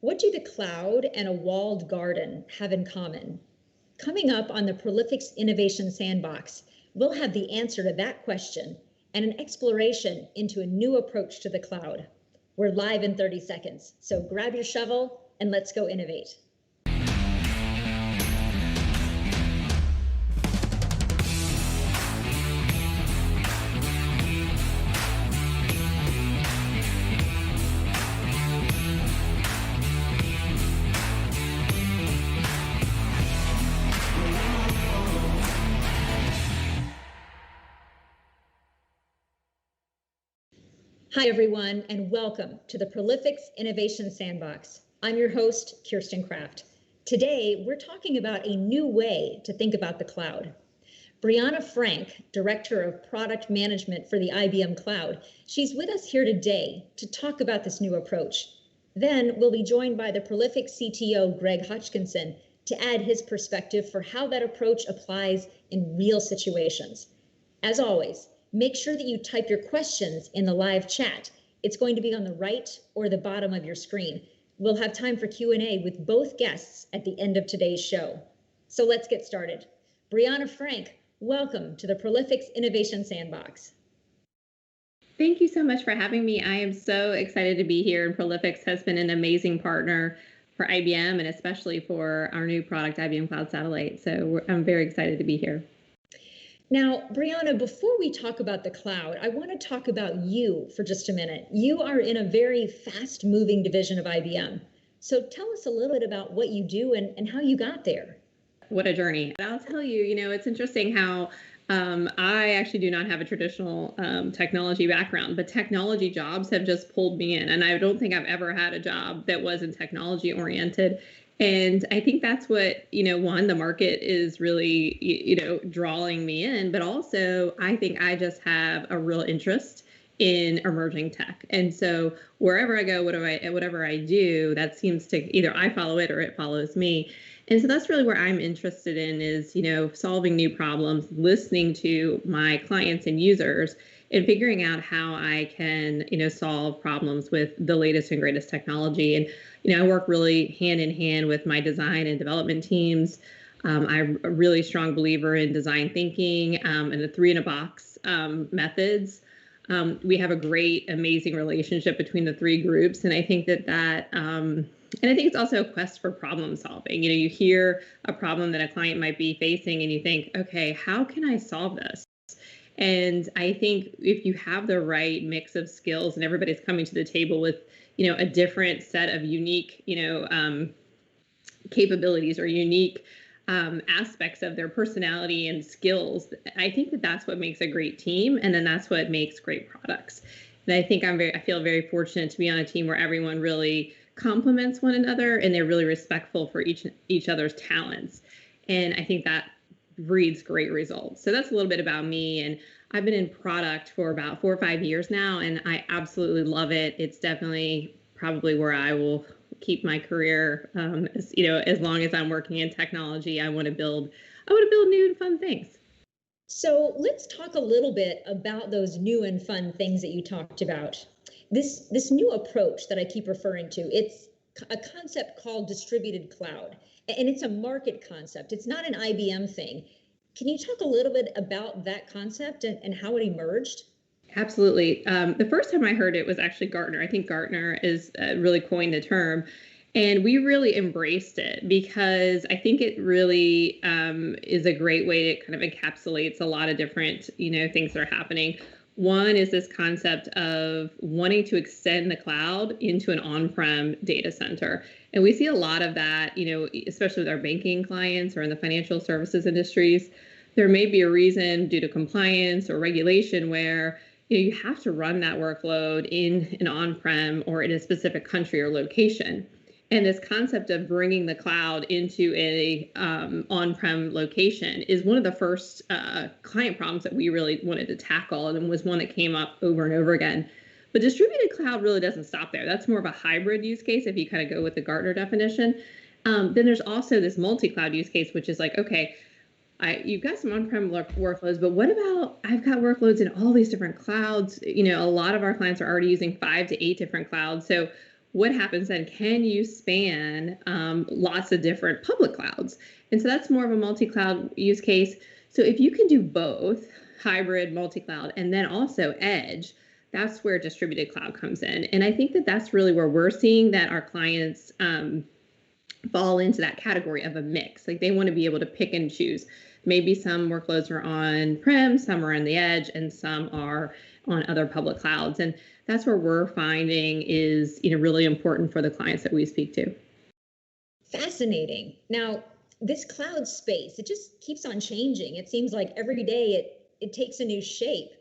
What do the cloud and a walled garden have in common? Coming up on the Prolific's Innovation Sandbox, we'll have the answer to that question and an exploration into a new approach to the cloud. We're live in 30 seconds, so grab your shovel and let's go innovate. Hi, everyone, and welcome to the Prolific's Innovation Sandbox. I'm your host, Kirsten Kraft. Today, we're talking about a new way to think about the cloud. Brianna Frank, Director of Product Management for the IBM Cloud, she's with us here today to talk about this new approach. Then we'll be joined by the Prolific CTO, Greg Hodgkinson, to add his perspective for how that approach applies in real situations. As always, make sure that you type your questions in the live chat. It's going to be on the right or the bottom of your screen. We'll have time for Q&A with both guests at the end of today's show. So let's get started. Brianna Frank, welcome to the Prolific's Innovation Sandbox. Thank you so much for having me. I am so excited to be here, and Prolific's has been an amazing partner for IBM and especially for our new product, IBM Cloud Satellite. So I'm very excited to be here. Now, Brianna, before we talk about the cloud, I want to talk about you for just a minute. You are in a very fast-moving division of IBM. So tell us a little bit about what you do and how you got there. What a journey. I'll tell you, it's interesting how I actually do not have a traditional technology background, but technology jobs have just pulled me in. And I don't think I've ever had a job that wasn't technology oriented. And I think that's what, one, the market is really, drawing me in, but also I think I just have a real interest in emerging tech. And so wherever I go, whatever I do, that seems to either I follow it or it follows me. And so that's really where I'm interested in is, solving new problems, listening to my clients and users and figuring out how I can, solve problems with the latest and greatest technology. And I work really hand in hand with my design and development teams. I'm a really strong believer in design thinking and the 3-in-a-box methods. We have a great, amazing relationship between the three groups. And I think and I think it's also a quest for problem solving. You hear a problem that a client might be facing and you think, okay, how can I solve this? And I think if you have the right mix of skills and everybody's coming to the table with a different set of unique, capabilities or unique aspects of their personality and skills, I think that that's what makes a great team. And then that's what makes great products. And I think I feel very fortunate to be on a team where everyone really complements one another and they're really respectful for each other's talents. And I think that breeds great results. So that's a little bit about me. And I've been in product for about 4 or 5 years now, and I absolutely love it. It's definitely probably where I will keep my career. As long as I'm working in technology, I want to build new and fun things. So let's talk a little bit about those new and fun things that you talked about. This new approach that I keep referring to, it's a concept called distributed cloud, and it's a market concept. It's not an IBM thing. Can you talk a little bit about that concept and how it emerged? Absolutely. The first time I heard it was actually Gartner. I think Gartner is really coined the term. And we really embraced it because I think it really is a great way to kind of encapsulates a lot of different, things that are happening. One is this concept of wanting to extend the cloud into an on-prem data center. And we see a lot of that, especially with our banking clients or in the financial services industries. There may be a reason due to compliance or regulation where you have to run that workload in an on-prem or in a specific country or location. And this concept of bringing the cloud into a on-prem location is one of the first client problems that we really wanted to tackle, and was one that came up over and over again. But distributed cloud really doesn't stop there. That's more of a hybrid use case if you kind of go with the Gartner definition. Then there's also this multi-cloud use case, which is like, okay, you've got some on-prem workloads, but what about I've got workloads in all these different clouds? A lot of our clients are already using 5 to 8 different clouds. So what happens then? Can you span lots of different public clouds? And so that's more of a multi-cloud use case. So if you can do both hybrid, multi-cloud, and then also edge, that's where distributed cloud comes in. And I think that that's really where we're seeing that our clients fall into that category of a mix. Like they want to be able to pick and choose. Maybe some workloads are on-prem, some are on the edge, and some are on other public clouds. And that's where we're finding is, really important for the clients that we speak to. Fascinating. Now, this cloud space, it just keeps on changing. It seems like every day it takes a new shape.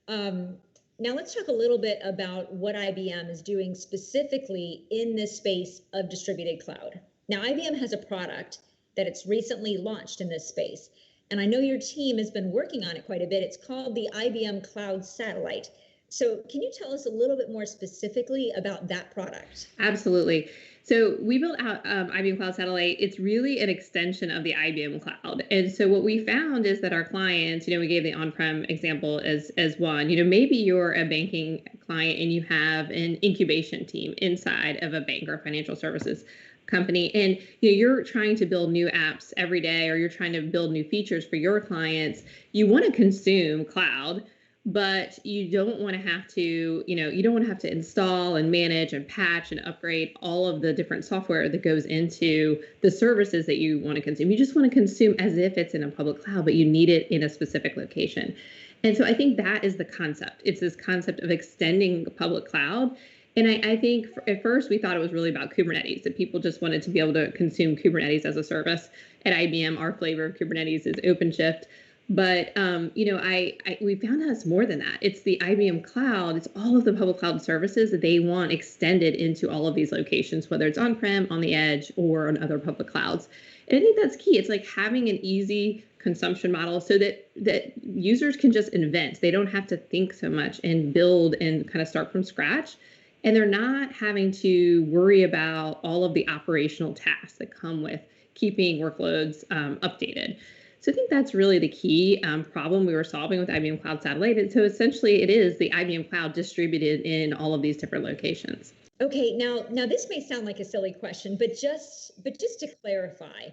Now let's talk a little bit about what IBM is doing specifically in this space of distributed cloud. Now, IBM has a product that it's recently launched in this space, and I know your team has been working on it quite a bit. It's called the IBM Cloud Satellite. So can you tell us a little bit more specifically about that product? Absolutely. So we built out IBM Cloud Satellite. It's really an extension of the IBM Cloud. And so what we found is that our clients, we gave the on-prem example as one. Maybe you're a banking client and you have an incubation team inside of a bank or financial services company, and you're trying to build new apps every day, or you're trying to build new features for your clients. You want to consume cloud, but you don't want to have to, you don't want to have to install and manage and patch and upgrade all of the different software that goes into the services that you want to consume. You just want to consume as if it's in a public cloud, but you need it in a specific location. And so I think that is the concept. It's this concept of extending public cloud. And I think at first we thought it was really about Kubernetes, that people just wanted to be able to consume Kubernetes as a service. At IBM, our flavor of Kubernetes is OpenShift. But, we found out it's more than that. It's the IBM Cloud. It's all of the public cloud services that they want extended into all of these locations, whether it's on-prem, on the edge, or on other public clouds. And I think that's key. It's like having an easy consumption model so that users can just invent. They don't have to think so much and build and kind of start from scratch. And they're not having to worry about all of the operational tasks that come with keeping workloads updated. So I think that's really the key problem we were solving with IBM Cloud Satellite. And so essentially it is the IBM Cloud distributed in all of these different locations. Okay, now this may sound like a silly question, but just to clarify,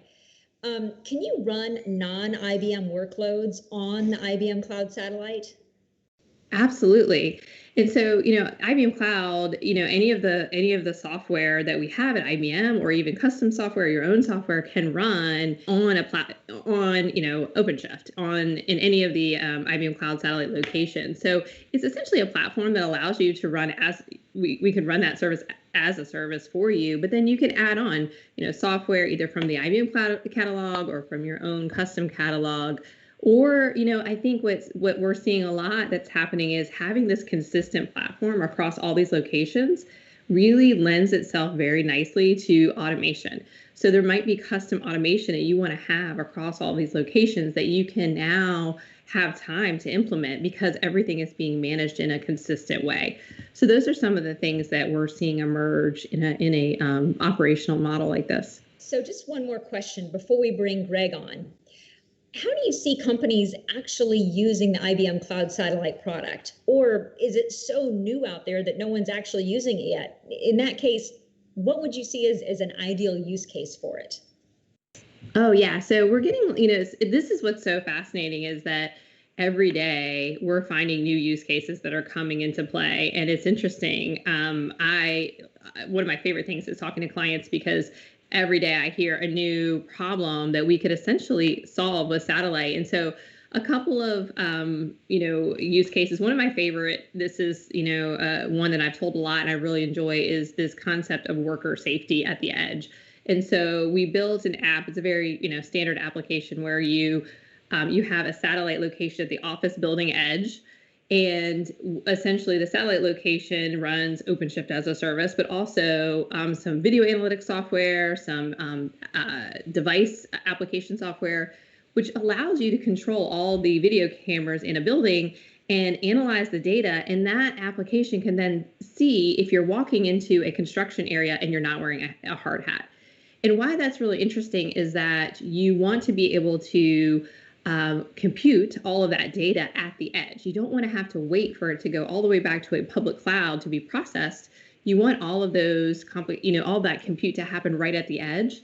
can you run non-IBM workloads on the IBM Cloud Satellite? Absolutely. And so, IBM Cloud, any of the software that we have at IBM, or even custom software, your own software, can run on OpenShift, in any of the IBM Cloud Satellite locations. So it's essentially a platform that allows you to run as we could run that service as a service for you, but then you can add on, software either from the IBM Cloud catalog or from your own custom catalog. Or, I think what we're seeing a lot that's happening is having this consistent platform across all these locations really lends itself very nicely to automation. So there might be custom automation that you want to have across all these locations that you can now have time to implement because everything is being managed in a consistent way. So those are some of the things that we're seeing emerge in a operational model like this. So just one more question before we bring Greg on. How do you see companies actually using the IBM Cloud Satellite product? Or is it so new out there that no one's actually using it yet? In that case, what would you see as an ideal use case for it? Oh, yeah. So we're getting, this is what's so fascinating is that every day we're finding new use cases that are coming into play. And it's interesting. One of my favorite things is talking to clients because every day I hear a new problem that we could essentially solve with satellite. And so a couple of, use cases. One of my favorite, this is, one that I've told a lot and I really enjoy, is this concept of worker safety at the edge. And so we built an app. It's a very, standard application where you have a satellite location at the office building edge. And essentially the satellite location runs OpenShift as a service, but also some video analytics software, some device application software, which allows you to control all the video cameras in a building and analyze the data. And that application can then see if you're walking into a construction area and you're not wearing a hard hat. And why that's really interesting is that you want to be able to compute all of that data at the edge. You don't want to have to wait for it to go all the way back to a public cloud to be processed. you want all of those all that compute to happen right at the edge.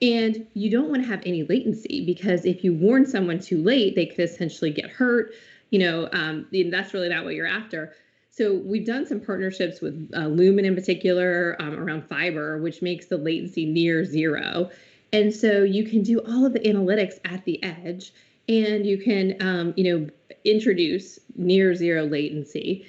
And you don't want to have any latency, because if you warn someone too late, they could essentially get hurt. And that's really not what you're after. So we've done some partnerships with Lumen in particular around fiber, which makes the latency near zero. And so you can do all of the analytics at the edge, and you can, introduce near zero latency.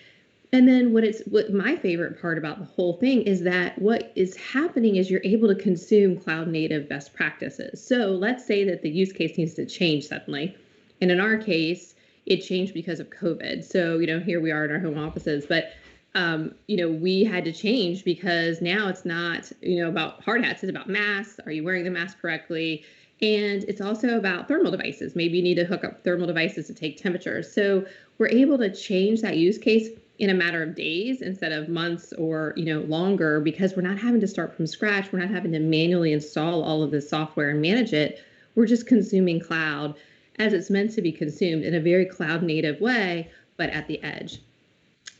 And then what my favorite part about the whole thing is that what is happening is you're able to consume cloud native best practices. So let's say that the use case needs to change suddenly. And in our case, it changed because of COVID. So, here we are in our home offices, but, we had to change because now it's not, about hard hats, it's about masks. Are you wearing the mask correctly? And it's also about thermal devices. Maybe you need to hook up thermal devices to take temperatures. So we're able to change that use case in a matter of days instead of months or longer, because we're not having to start from scratch. We're not having to manually install all of this software and manage it. We're just consuming cloud as it's meant to be consumed in a very cloud native way, but at the edge.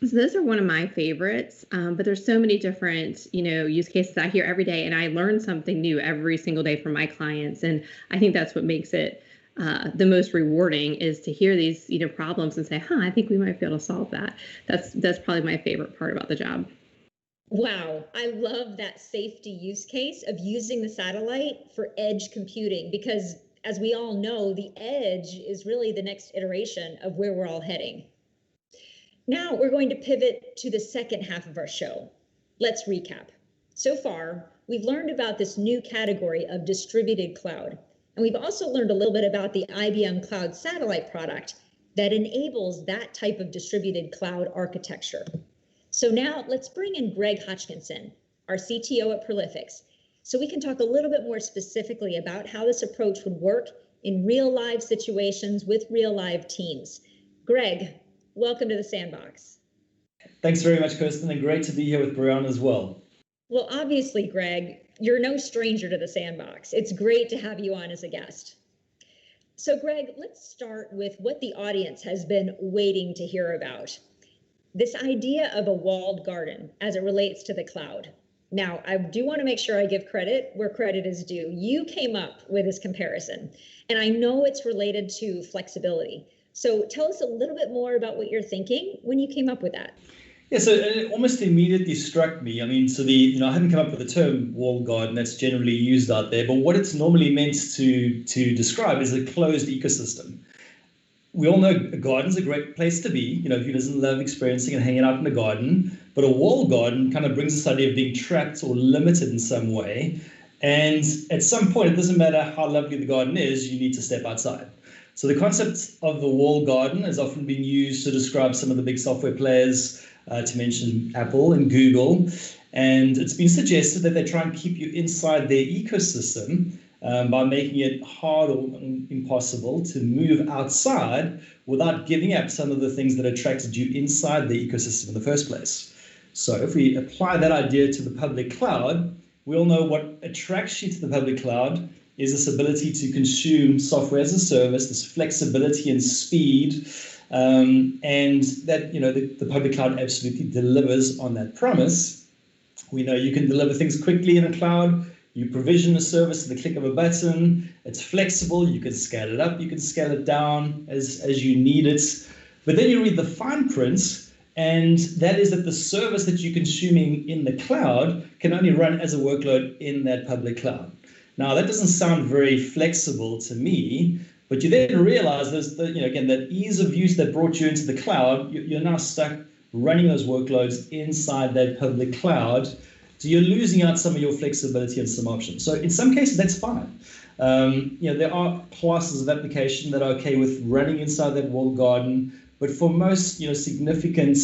So those are one of my favorites, but there's so many different use cases I hear every day, and I learn something new every single day from my clients. And I think that's what makes it the most rewarding, is to hear these problems and say, I think we might be able to solve that. That's probably my favorite part about the job. Wow, I love that safety use case of using the satellite for edge computing, because as we all know, the edge is really the next iteration of where we're all heading. Now we're going to pivot to the second half of our show. Let's recap. So far, we've learned about this new category of distributed cloud. And we've also learned a little bit about the IBM Cloud Satellite product that enables that type of distributed cloud architecture. So now let's bring in Greg Hodgkinson, our CTO at Prolifics, so we can talk a little bit more specifically about how this approach would work in real live situations with real live teams. Greg, welcome to the Sandbox. Thanks very much, Kirsten, and great to be here with Brianna as well. Well, obviously, Greg, you're no stranger to the Sandbox. It's great to have you on as a guest. So, Greg, let's start with what the audience has been waiting to hear about. This idea of a walled garden as it relates to the cloud. Now, I do want to make sure I give credit where credit is due. You came up with this comparison, and I know it's related to flexibility. So tell us a little bit more about what you're thinking when you came up with that. Yeah, so it almost immediately struck me. I mean, so I haven't come up with the term walled garden that's generally used out there, but what it's normally meant to describe is a closed ecosystem. We all know a garden's a great place to be. Who doesn't love experiencing and hanging out in a garden? But a walled garden kind of brings this idea of being trapped or limited in some way. And at some point, it doesn't matter how lovely the garden is, you need to step outside. So the concept of the walled garden has often been used to describe some of the big software players, to mention Apple and Google. And it's been suggested that they try and keep you inside their ecosystem by making it hard or impossible to move outside without giving up some of the things that attracted you inside the ecosystem in the first place. So if we apply that idea to the public cloud, we all know what attracts you to the public cloud is this ability to consume software as a service, this flexibility and speed, and that the public cloud absolutely delivers on that promise. We know you can deliver things quickly in a cloud. You provision a service at the click of a button. It's flexible. You can scale it up. You can scale it down as you need it. But then you read the fine print, and that is that the service that you're consuming in the cloud can only run as a workload in that public cloud. Now, that doesn't sound very flexible to me, but you then realize there's that ease of use that brought you into the cloud. You're now stuck running those workloads inside that public cloud. So you're losing out some of your flexibility and some options. So in some cases, that's fine. There are classes of application that are okay with running inside that walled garden, but for most significant,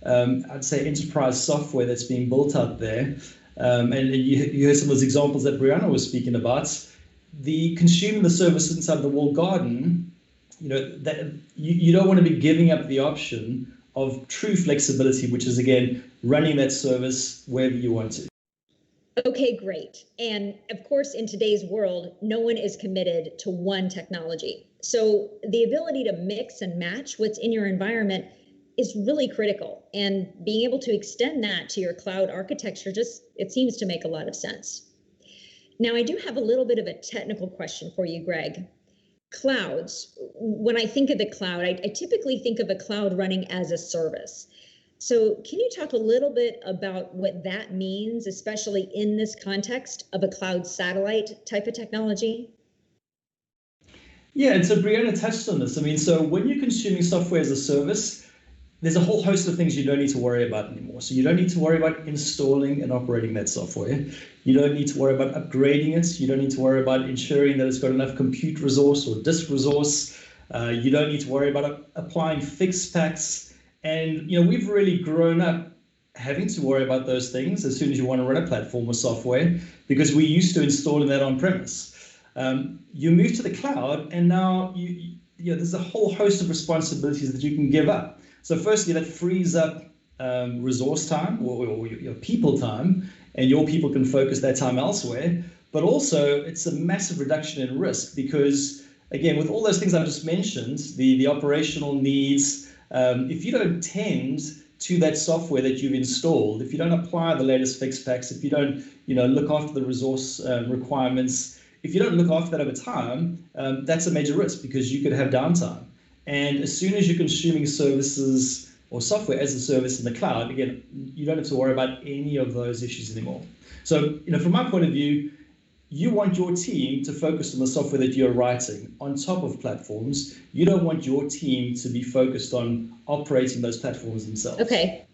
I'd say, enterprise software that's being built out there, and you heard some of those examples that Brianna was speaking about, the consuming the service inside the walled garden, that you don't want to be giving up the option of true flexibility, which is, again, running that service wherever you want to. Okay, great. And of course, in today's world, no one is committed to one technology. So the ability to mix and match what's in your environment is really critical. And being able to extend that to your cloud architecture, it seems to make a lot of sense. Now, I do have a little bit of a technical question for you, Greg. Clouds, when I think of the cloud, I typically think of a cloud running as a service. So can you talk a little bit about what that means, especially in this context of a cloud satellite type of technology? Yeah, and so Brianna touched on this. I mean, so when you're consuming software as a service, there's a whole host of things you don't need to worry about anymore. So you don't need to worry about installing and operating that software. You don't need to worry about upgrading it. You don't need to worry about ensuring that it's got enough compute resource or disk resource. You don't need to worry about applying fix packs. And we've really grown up having to worry about those things as soon as you want to run a platform or software, because we used to installing that on premise. You move to the cloud, and now there's a whole host of responsibilities that you can give up. So firstly, that frees up resource time or your people time, and your people can focus their time elsewhere. But also, it's a massive reduction in risk because, again, with all those things I just mentioned, the operational needs, if you don't tend to that software that you've installed, if you don't apply the latest fix packs, if you don't look after the resource requirements, if you don't look after that over time, that's a major risk because you could have downtime. And as soon as you're consuming services or software as a service in the cloud, again, you don't have to worry about any of those issues anymore. So, from my point of view, you want your team to focus on the software that you're writing on top of platforms. You don't want your team to be focused on operating those platforms themselves. Okay.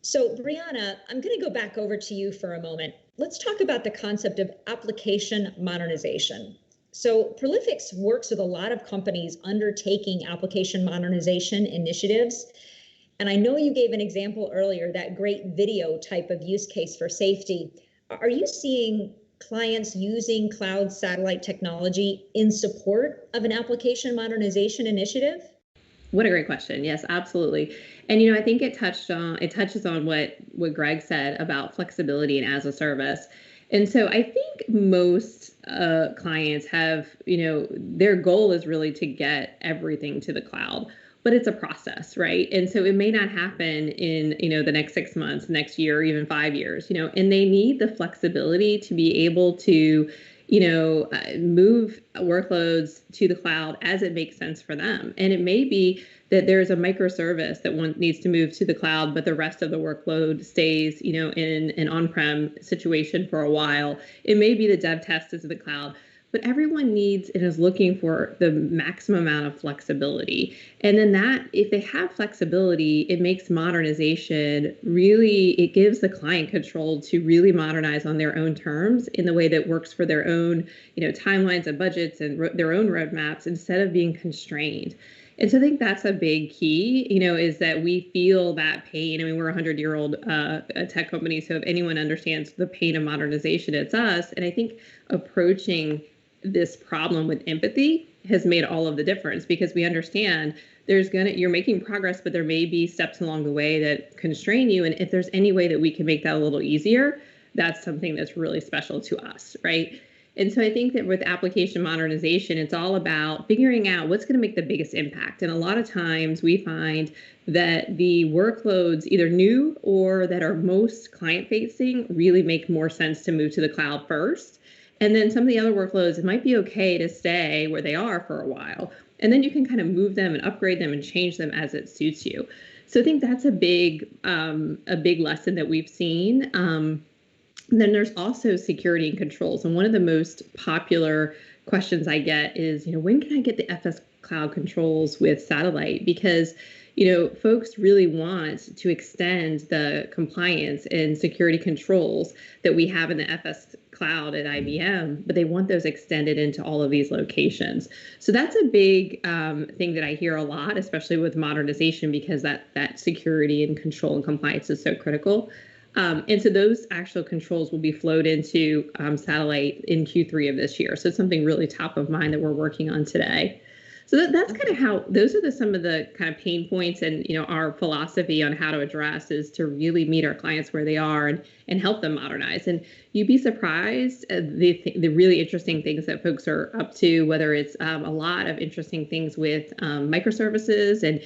So, Brianna, I'm going to go back over to you for a moment. Let's talk about the concept of application modernization. So Prolifics works with a lot of companies undertaking application modernization initiatives. And I know you gave an example earlier, that great video type of use case for safety. Are you seeing clients using cloud satellite technology in support of an application modernization initiative? What a great question. Yes, absolutely. And, I think it touches on what Greg said about flexibility and as a service. And so I think most clients have, their goal is really to get everything to the cloud, but it's a process, right? And so it may not happen in, the next 6 months, next year, or even 5 years, and they need the flexibility to be able to, move workloads to the cloud as it makes sense for them. And it may be that there's a microservice that one needs to move to the cloud, but the rest of the workload stays, in an on-prem situation for a while. It may be the dev test is to the cloud, but everyone needs and is looking for the maximum amount of flexibility. And then that, if they have flexibility, it makes modernization really, it gives the client control to really modernize on their own terms in the way that works for their own, timelines and budgets and their own roadmaps instead of being constrained. And so I think that's a big key, is that we feel that pain. I mean, we're a 100-year-old tech company, so if anyone understands the pain of modernization, it's us. And I think approaching this problem with empathy has made all of the difference because we understand you're making progress, but there may be steps along the way that constrain you. And if there's any way that we can make that a little easier, that's something that's really special to us, right? And so I think that with application modernization, it's all about figuring out what's going to make the biggest impact. And a lot of times we find that the workloads, either new or that are most client-facing, really make more sense to move to the cloud first. And then some of the other workloads, it might be okay to stay where they are for a while. And then you can kind of move them and upgrade them and change them as it suits you. So I think that's a big lesson that we've seen. And then there's also security and controls. And one of the most popular questions I get is, when can I get the FS Cloud controls with Satellite? Because, folks really want to extend the compliance and security controls that we have in the FS Cloud at IBM, but they want those extended into all of these locations. So that's a big thing that I hear a lot, especially with modernization, because that security and control and compliance is so critical. And so those actual controls will be flowed into Satellite in Q3 of this year. So it's something really top of mind that we're working on today. So that's kind of how, those are some of the kind of pain points and, our philosophy on how to address is to really meet our clients where they are and help them modernize. And you'd be surprised the really interesting things that folks are up to, whether it's a lot of interesting things with microservices and,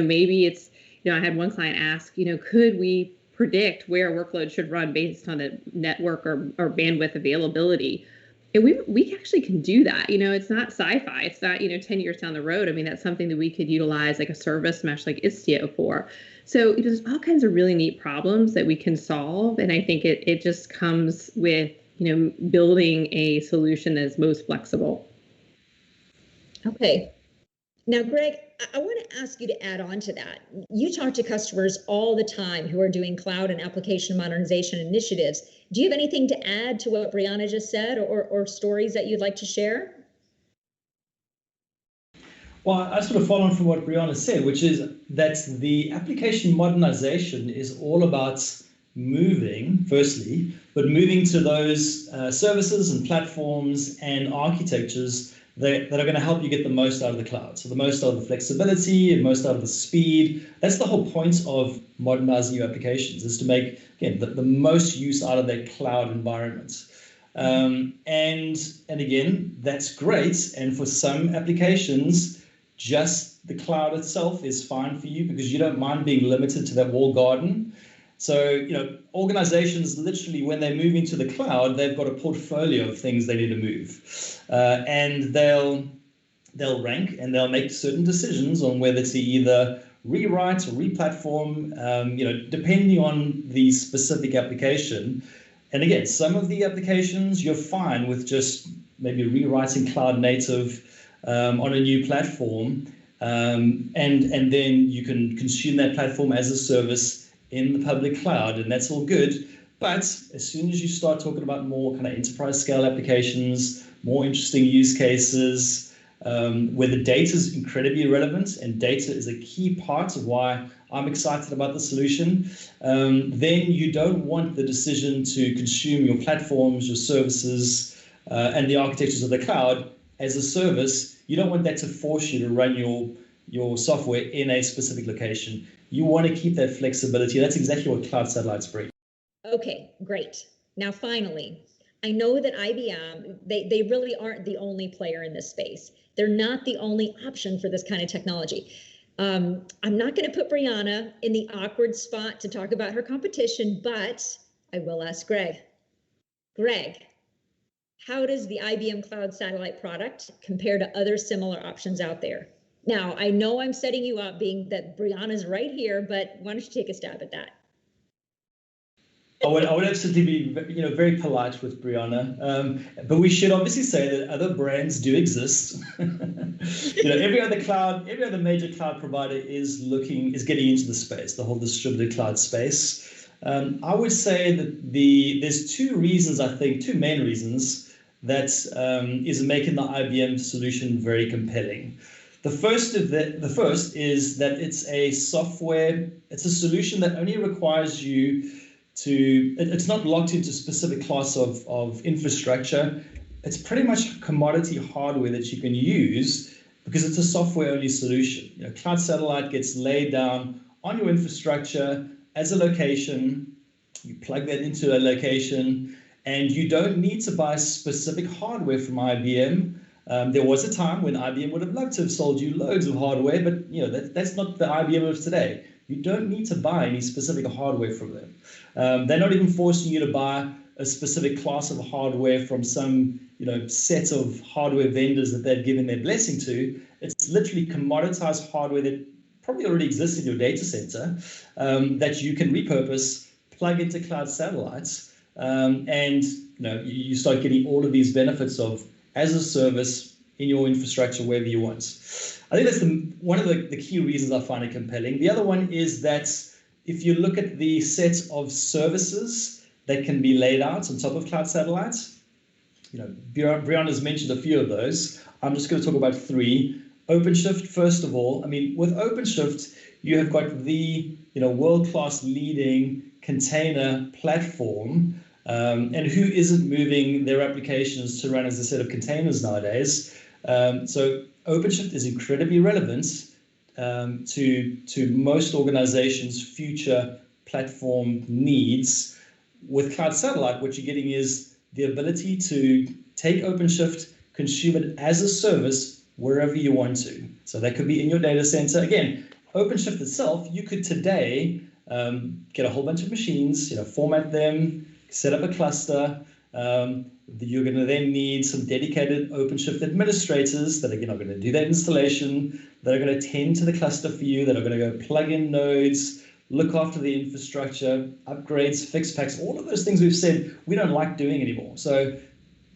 maybe it's, I had one client ask, could we predict where workloads should run based on the network or bandwidth availability? And we actually can do that. It's not sci-fi. It's not, 10 years down the road. I mean, that's something that we could utilize like a service mesh like Istio for. So there's all kinds of really neat problems that we can solve. And I think it just comes with, building a solution that is most flexible. Okay. Now, Greg, I want to ask you to add on to that. You talk to customers all the time who are doing cloud and application modernization initiatives. Do you have anything to add to what Brianna just said, or stories that you'd like to share? Well, I sort of follow on from what Brianna said, which is that the application modernization is all about moving, firstly, but moving to those services and platforms and architectures that are going to help you get the most out of the cloud. So the most out of the flexibility and most out of the speed. That's the whole point of modernizing your applications, is to make, again, the most use out of their cloud environment. And again, that's great. And for some applications, just the cloud itself is fine for you because you don't mind being limited to that walled garden. So, organizations literally, when they move into the cloud, they've got a portfolio of things they need to move, and they'll rank and they'll make certain decisions on whether to either rewrite or replatform, depending on the specific application. And again, some of the applications you're fine with just maybe rewriting cloud native on a new platform, and then you can consume that platform as a service in the public cloud, and that's all good. But as soon as you start talking about more kind of enterprise scale applications, more interesting use cases, where the data is incredibly relevant and data is a key part of why I'm excited about the solution, then you don't want the decision to consume your platforms, your services, and the architectures of the cloud as a service. You don't want that to force you to run your software in a specific location. You want to keep that flexibility. That's exactly what Cloud Satellites bring. Okay, great. Now, finally, I know that IBM, they really aren't the only player in this space. They're not the only option for this kind of technology. I'm not going to put Brianna in the awkward spot to talk about her competition, but I will ask Greg. Greg, how does the IBM Cloud Satellite product compare to other similar options out there? Now, I know I'm setting you up being that Brianna's right here, but why don't you take a stab at that? I would absolutely be, very polite with Brianna, but we should obviously say that other brands do exist. Every other major cloud provider is getting into the space, the whole distributed cloud space. I would say that there's two main reasons that is making the IBM solution very compelling. The first is that it's a solution that only requires you it's not locked into a specific class of infrastructure. It's pretty much commodity hardware that you can use because it's a software-only solution. Cloud Satellite gets laid down on your infrastructure as a location. You plug that into a location, and you don't need to buy specific hardware from IBM. There was a time when IBM would have loved to have sold you loads of hardware, but that's not the IBM of today. You don't need to buy any specific hardware from them. They're not even forcing you to buy a specific class of hardware from some set of hardware vendors that they've given their blessing to. It's literally commoditized hardware that probably already exists in your data center that you can repurpose, plug into Cloud Satellites, and you start getting all of these benefits of as a service in your infrastructure wherever you want. I think that's one of the key reasons I find it compelling. The other one is that if you look at the set of services that can be laid out on top of Cloud Satellites, Brianna's mentioned a few of those. I'm just going to talk about three. OpenShift, first of all. I mean, with OpenShift, you have got the world-class leading container platform. And who isn't moving their applications to run as a set of containers nowadays? So OpenShift is incredibly relevant to most organizations' future platform needs. With Cloud Satellite, what you're getting is the ability to take OpenShift, consume it as a service wherever you want to. So that could be in your data center. Again, OpenShift itself, you could today get a whole bunch of machines, format them, set up a cluster. You're going to then need some dedicated OpenShift administrators that are going to do that installation, that are going to tend to the cluster for you, that are going to go plug in nodes, look after the infrastructure, upgrades, fix packs, all of those things we've said we don't like doing anymore. So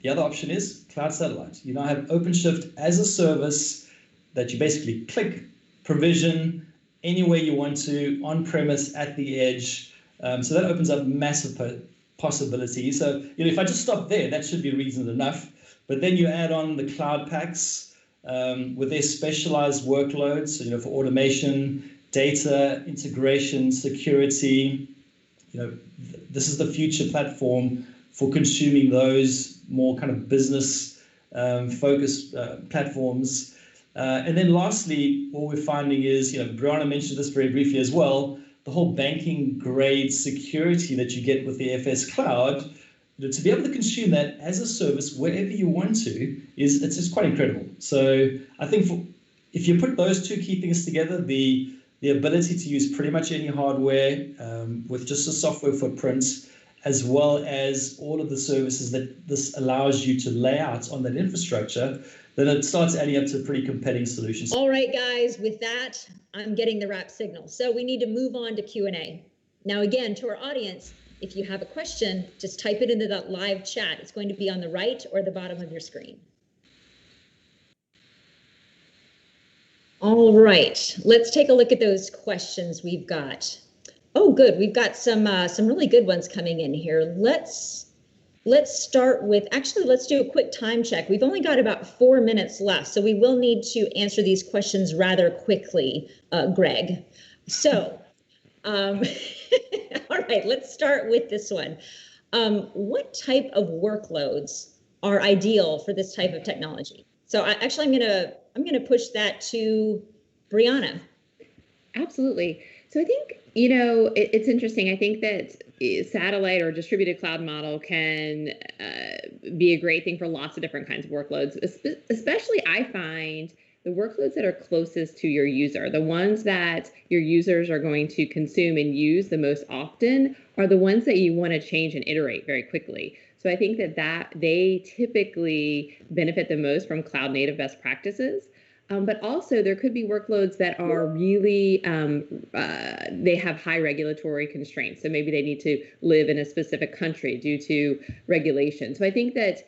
the other option is Cloud Satellite. You now have OpenShift as a service that you basically click, provision anywhere you want to, on-premise, at the edge. So that opens up massive possibilities. So if I just stop there, that should be reason enough. But then you add on the cloud packs with their specialized workloads, for automation, data, integration, security. This is the future platform for consuming those more kind of business focused platforms. And then lastly, what we're finding is, Brianna mentioned this very briefly as well, the whole banking grade security that you get with the FS Cloud, to be able to consume that as a service wherever you want to it's just quite incredible. So I think if you put those two key things together, the ability to use pretty much any hardware with just a software footprint, as well as all of the services that this allows you to lay out on that infrastructure, then it starts adding up to pretty compelling solutions. All right, guys, with that, I'm getting the wrap signal. So we need to move on to Q&A. Now, again, to our audience, if you have a question, just type it into that live chat. It's going to be on the right or the bottom of your screen. All right, let's take a look at those questions we've got. Oh, good. We've got some really good ones coming in here. Let's start with, actually, let's do a quick time check. We've only got about 4 minutes left, so we will need to answer these questions rather quickly, Greg. So, all right, let's start with this one. What type of workloads are ideal for this type of technology? So I'm gonna push that to Brianna. Absolutely. So I think, it's interesting. I think that satellite or distributed cloud model can be a great thing for lots of different kinds of workloads, especially I find the workloads that are closest to your user, the ones that your users are going to consume and use the most often, are the ones that you want to change and iterate very quickly. So I think that they typically benefit the most from cloud native best practices. But also there could be workloads that are really, they have high regulatory constraints. So maybe they need to live in a specific country due to regulation. So I think that,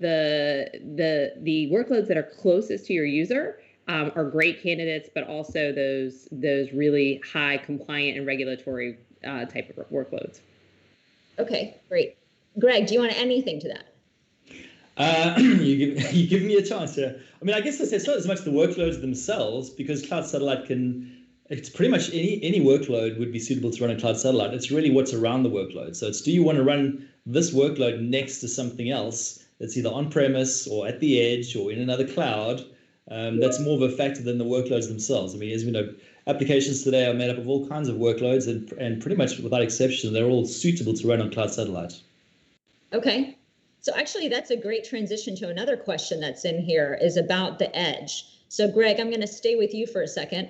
the workloads that are closest to your user are great candidates, but also those really high compliant and regulatory type of workloads. Okay, great. Greg, do you want to add anything to that? You give me a chance here. I mean, I guess it's not as much the workloads themselves, because Cloud Satellite it's pretty much any workload would be suitable to run a Cloud Satellite. It's really what's around the workload. So it's, do you want to run this workload next to something else that's either on-premise or at the edge or in another cloud? That's more of a factor than the workloads themselves. I mean, as we know, applications today are made up of all kinds of workloads, and pretty much without exception, they're all suitable to run on Cloud Satellite. Okay. So actually, that's a great transition to another question that's in here, is about the edge. So Greg, I'm going to stay with you for a second.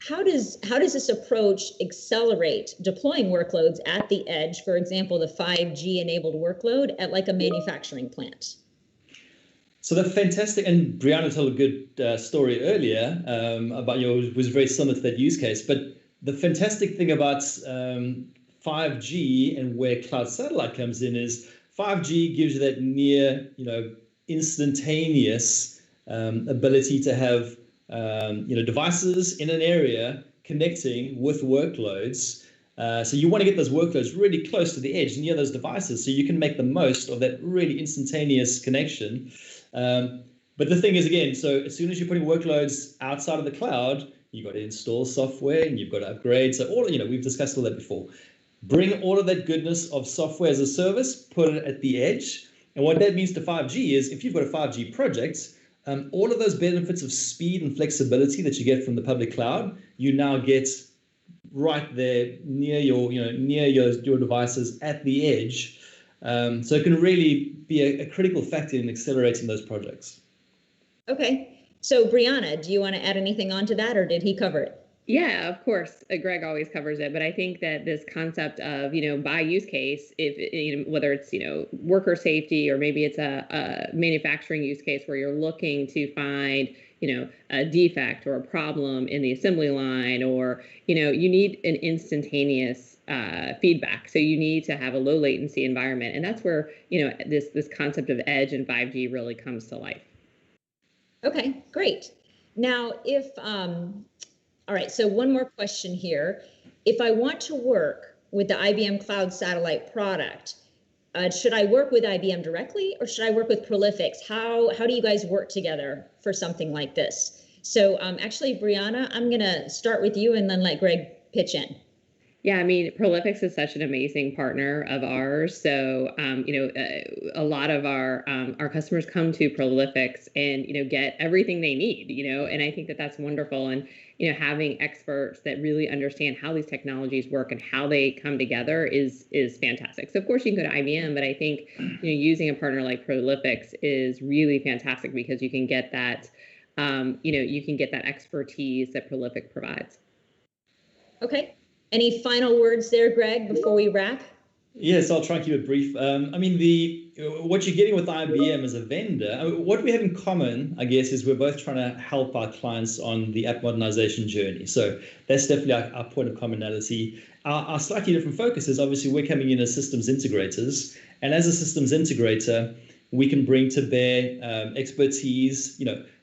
How does this approach accelerate deploying workloads at the edge, for example, the 5G enabled workload at like a manufacturing plant? So the fantastic, and Brianna told a good story earlier about was very similar to that use case. But the fantastic thing about 5G and where Cloud Satellite comes in is 5G gives you that near, instantaneous ability to have, devices in an area connecting with workloads. So you want to get those workloads really close to the edge near those devices, so you can make the most of that really instantaneous connection. But the thing is, again, so as soon as you're putting workloads outside of the cloud, you've got to install software and you've got to upgrade. So we've discussed all that before. Bring all of that goodness of software as a service, put it at the edge. And what that means to 5G is, if you've got a 5G project, all of those benefits of speed and flexibility that you get from the public cloud, you now get right there near your devices at the edge. So it can really be a critical factor in accelerating those projects. Okay. So Brianna, do you want to add anything onto that, or did he cover it? Yeah, of course. Greg always covers it, but I think that this concept of, by use case, if whether it's, worker safety, or maybe it's a manufacturing use case where you're looking to find, a defect or a problem in the assembly line, or, you need an instantaneous feedback. So you need to have a low latency environment. And that's where, this concept of edge and 5G really comes to life. Okay, great. Now, all right, so one more question here. If I want to work with the IBM Cloud Satellite product, should I work with IBM directly, or should I work with Prolifics? How do you guys work together for something like this? So actually, Brianna, I'm going to start with you and then let Greg pitch in. Yeah, I mean, Prolifics is such an amazing partner of ours. So, a lot of our customers come to Prolifics and, get everything they need, and I think that that's wonderful. And, having experts that really understand how these technologies work and how they come together is fantastic. So, of course, you can go to IBM, but I think, using a partner like Prolifics is really fantastic because you can get that, expertise that Prolific provides. Okay. Any final words there, Greg, before we wrap? Yes, I'll try and keep it brief. I mean, what you're getting with IBM as a vendor, what we have in common, I guess, is we're both trying to help our clients on the app modernization journey. So that's definitely our point of commonality. Our slightly different focus is obviously we're coming in as systems integrators, and as a systems integrator, we can bring to bear expertise.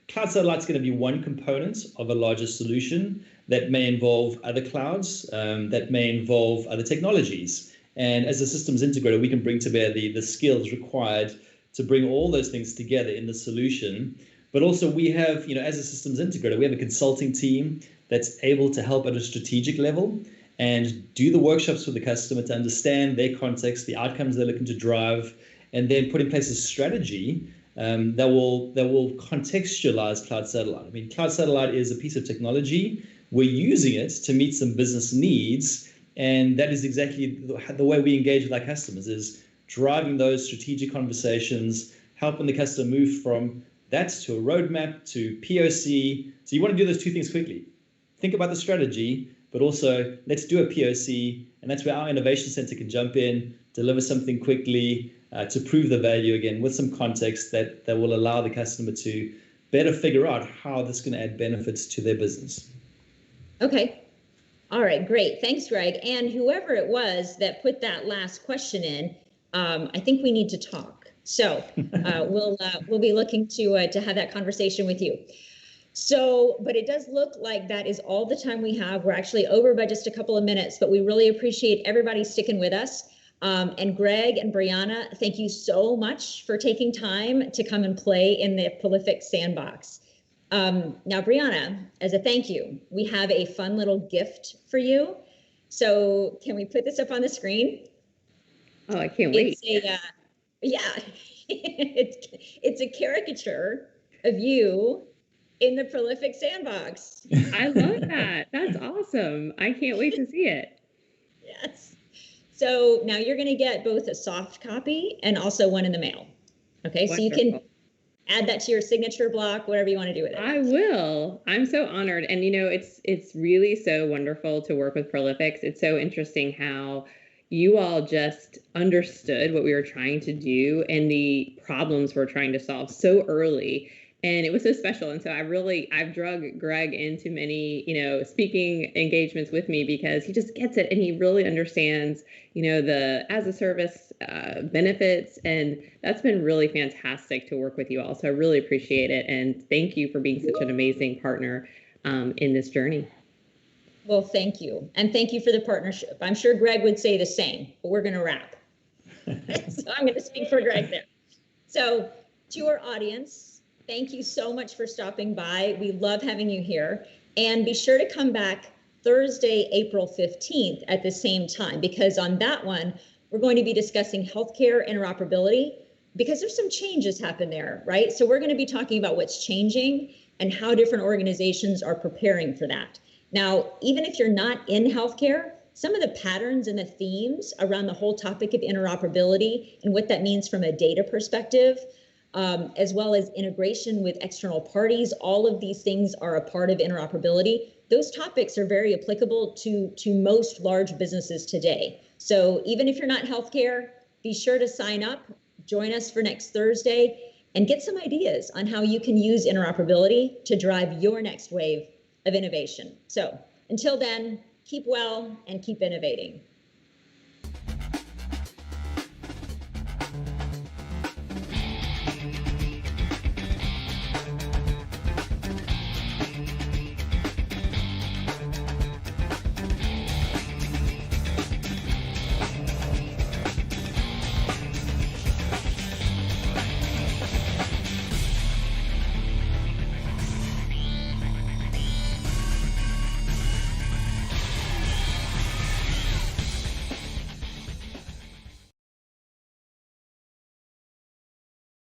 Cloud Satellite's going to be one component of a larger solution that may involve other clouds, that may involve other technologies. And as a systems integrator, we can bring to bear the skills required to bring all those things together in the solution. But also we have, as a systems integrator, we have a consulting team that's able to help at a strategic level and do the workshops with the customer to understand their context, the outcomes they're looking to drive, and then put in place a strategy that will contextualize Cloud Satellite. I mean, Cloud Satellite is a piece of technology. We're using it to meet some business needs, and that is exactly the way we engage with our customers, is driving those strategic conversations, helping the customer move from that to a roadmap to POC. So you want to do those two things quickly. Think about the strategy, but also let's do a POC, and that's where our Innovation Center can jump in, deliver something quickly to prove the value again with some context that will allow the customer to better figure out how this can add benefits to their business. Okay. All right, great. Thanks, Greg. And whoever it was that put that last question in, I think we need to talk. So we'll be looking to have that conversation with you. So, but it does look like that is all the time we have. We're actually over by just a couple of minutes, but we really appreciate everybody sticking with us. And Greg and Brianna, thank you so much for taking time to come and play in the Prolific Sandbox. Now, Brianna, as a thank you, we have a fun little gift for you. So can we put this up on the screen? Oh, I can't wait. It's a caricature of you in the Prolific Sandbox. I love that. That's awesome. I can't wait to see it. Yes. So now you're going to get both a soft copy and also one in the mail. Okay, wonderful. So you can add that to your signature block, whatever you want to do with it. I will. I'm so honored. And, it's really so wonderful to work with Prolifics. It's so interesting how you all just understood what we were trying to do and the problems we're trying to solve so early. And it was so special. And so I've drug Greg into many, speaking engagements with me because he just gets it and he really understands, the as a service benefits. And that's been really fantastic to work with you all. So I really appreciate it. And thank you for being such an amazing partner in this journey. Well, thank you. And thank you for the partnership. I'm sure Greg would say the same, but we're going to wrap. So I'm going to speak for Greg there. So to our audience, thank you so much for stopping by. We love having you here. And be sure to come back Thursday, April 15th at the same time, because on that one, we're going to be discussing healthcare interoperability because there's some changes happen there, right? So we're going to be talking about what's changing and how different organizations are preparing for that. Now, even if you're not in healthcare, some of the patterns and the themes around the whole topic of interoperability and what that means from a data perspective, as well as integration with external parties, all of these things are a part of interoperability. those topics are very applicable to most large businesses today. So even if you're not healthcare, be sure to sign up, join us for next Thursday, and get some ideas on how you can use interoperability to drive your next wave of innovation. So until then, keep well and keep innovating.